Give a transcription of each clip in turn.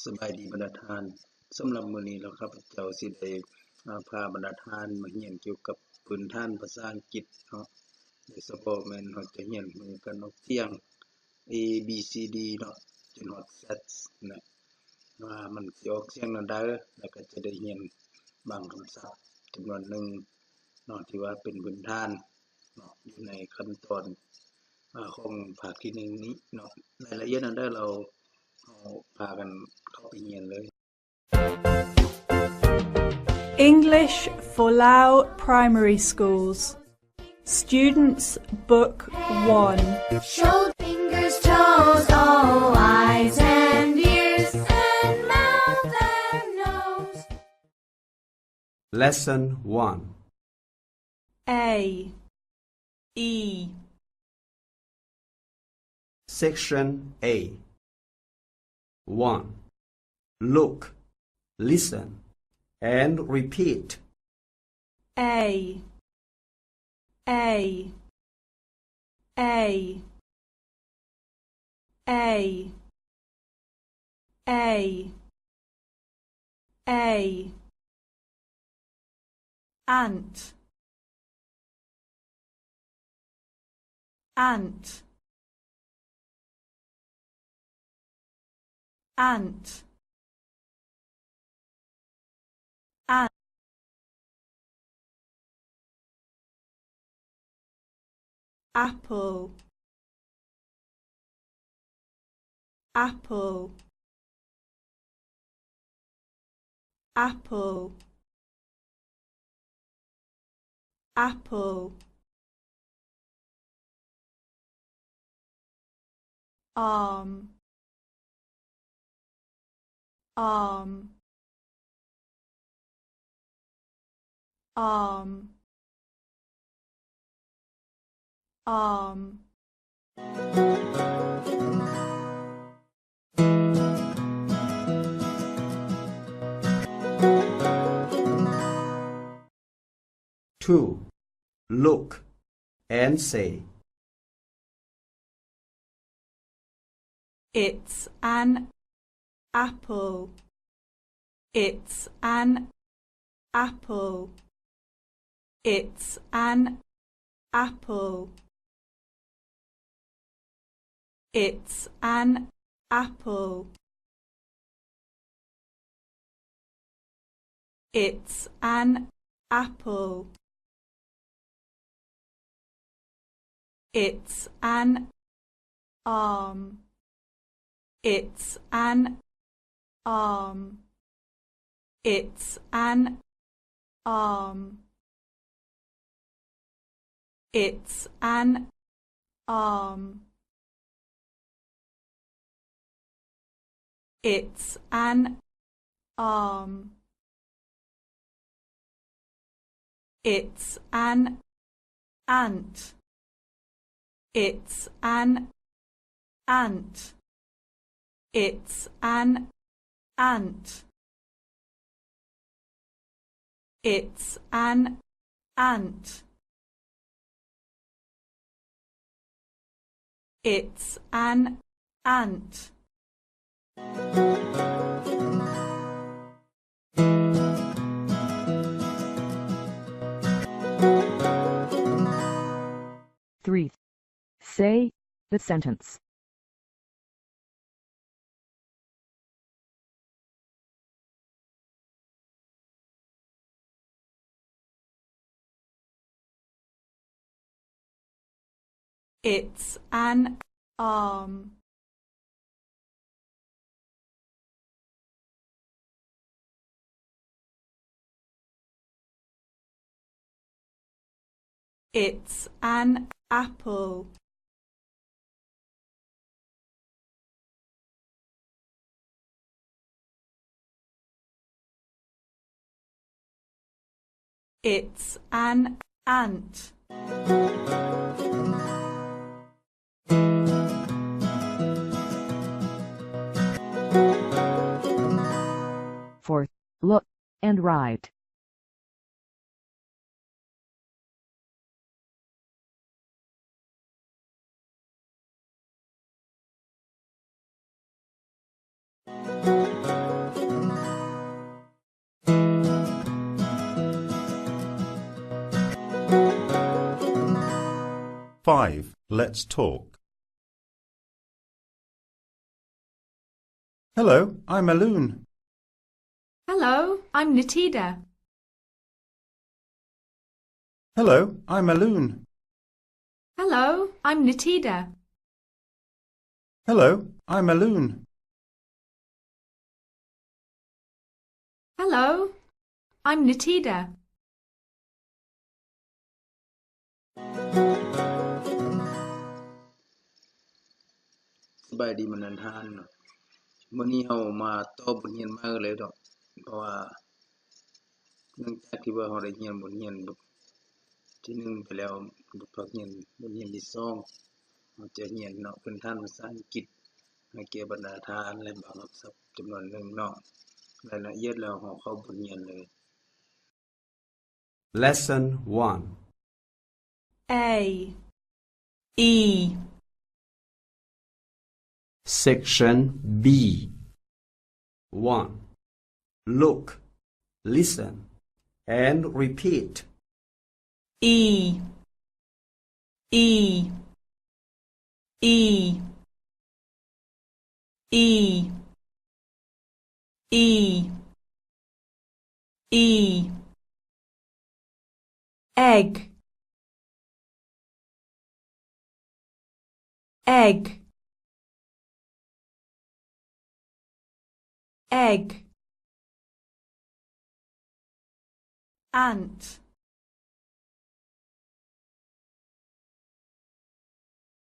สบายดีบรรดาทานสำหรับมื้อนี้แล้วข้าพเจ้าสิได้พาบรรดาทานมาเรียนเกี่ยวกับพื้นฐานภาษาอังกฤษเนาะโดยเฉพาะแม่นเราจะเรียนกันออกเสียง A B C D เนาะจนฮอด Z นะว่ามันสิออกเสียงแนวใดแล้วก็จะได้เรียนบางคำศัพท์จำนวนหนึ่งเนาะที่ว่าเป็นพื้นฐานเนาะอยู่ในขั้นตอนของภาคที่1นี้เนาะรายละเอียดนั้นได้เราพากันเข้าไปเรียนเลย English for Lao Primary Schools Students Book 1 Show fingers, toes, all eyes and ears and mouth and nose. Lesson 1 A E Section A 1. Look, listen, and repeat. A A A A A A Ant Ant Ant Ant Apple Apple Apple Apple Arm Arm Arm Arm 2. Look and say. It's an apple. It's an apple. It's an apple. It's an apple. It's an apple. It's an arm. It's an arm. It's an arm. It's an arm. It's an arm. It's an ant. It's an ant. It's an ant. It's an ant. It's an ant. Three. Say the sentence. It's an arm. It's an apple. It's an ant. Fourth, look and write. 5. Let's talk. Hello, I'm Alun. Hello, I'm Natida. Hello, I'm Alun. Hello, I'm Natida. Hello, I'm Alun. Hello, I'm Natida. สบายดีมื้อนั้นทานเนาะมื้อนี้เฮามาต่อบทเรียนมาเลยดอกเพราะว่าเนื่องจากที่ว่าเฮาได้เรียนบทเรียนบทที่1ไปแล้วบทเรียนที่2เฮาจะเรียนเนาะพื้นฐานภาษาอังกฤษให้แก่บรรดาทานและบางศัพท์จำนวนหนึ่งเนาะรายละเอียดแล้วเฮาเข้าบทเรียนเลย Lesson 1. A E Section B. 1. Look, listen, and repeat. E E E E E E egg egg egg ant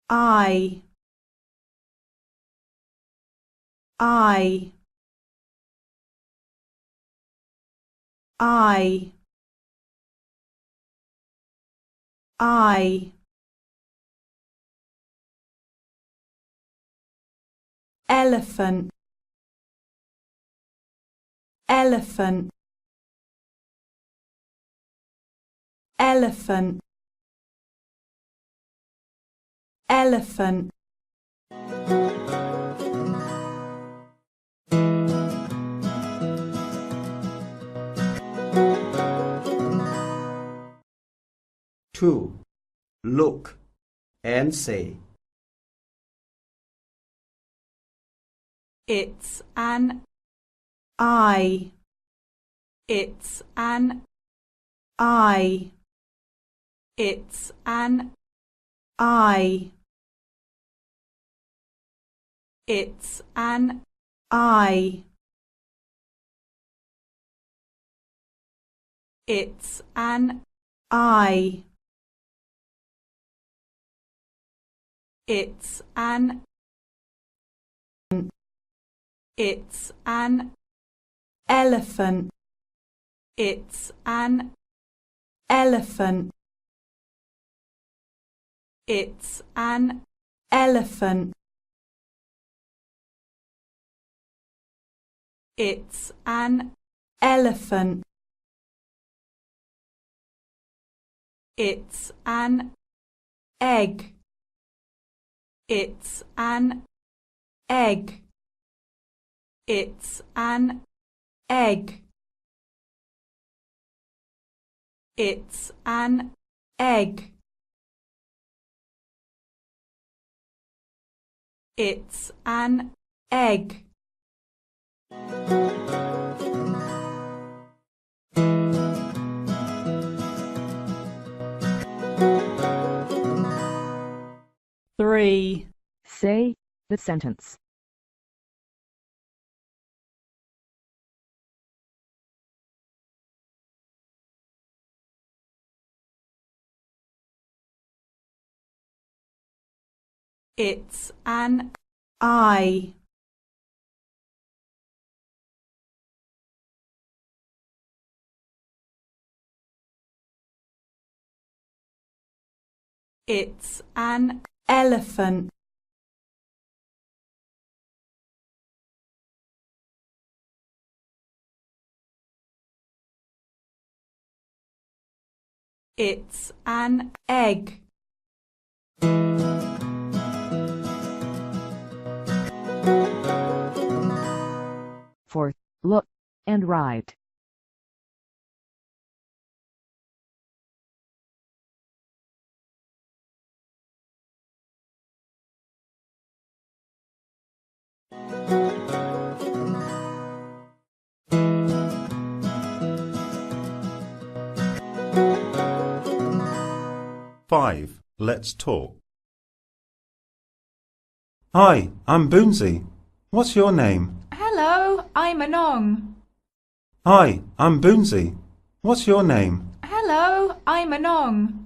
I I I I elephant elephant elephant elephant Two. Look and say. It's an eye. It's an eye. It's an eye. It's an eye. It's an eye. It's an It's an elephant. It's an elephant. It's an elephant. It's an elephant. It's an egg. It's an egg. It's an egg. It's an egg. It's an egg. Three. Say the sentence. It's an eye. It's an elephant. It's an egg. Fourth, look and write. 5. Let's talk. Hi, I'm Boonsy. What's your name? Hello, I'm Anong. Hi, I'm Boonsy. What's your name? Hello, I'm Anong.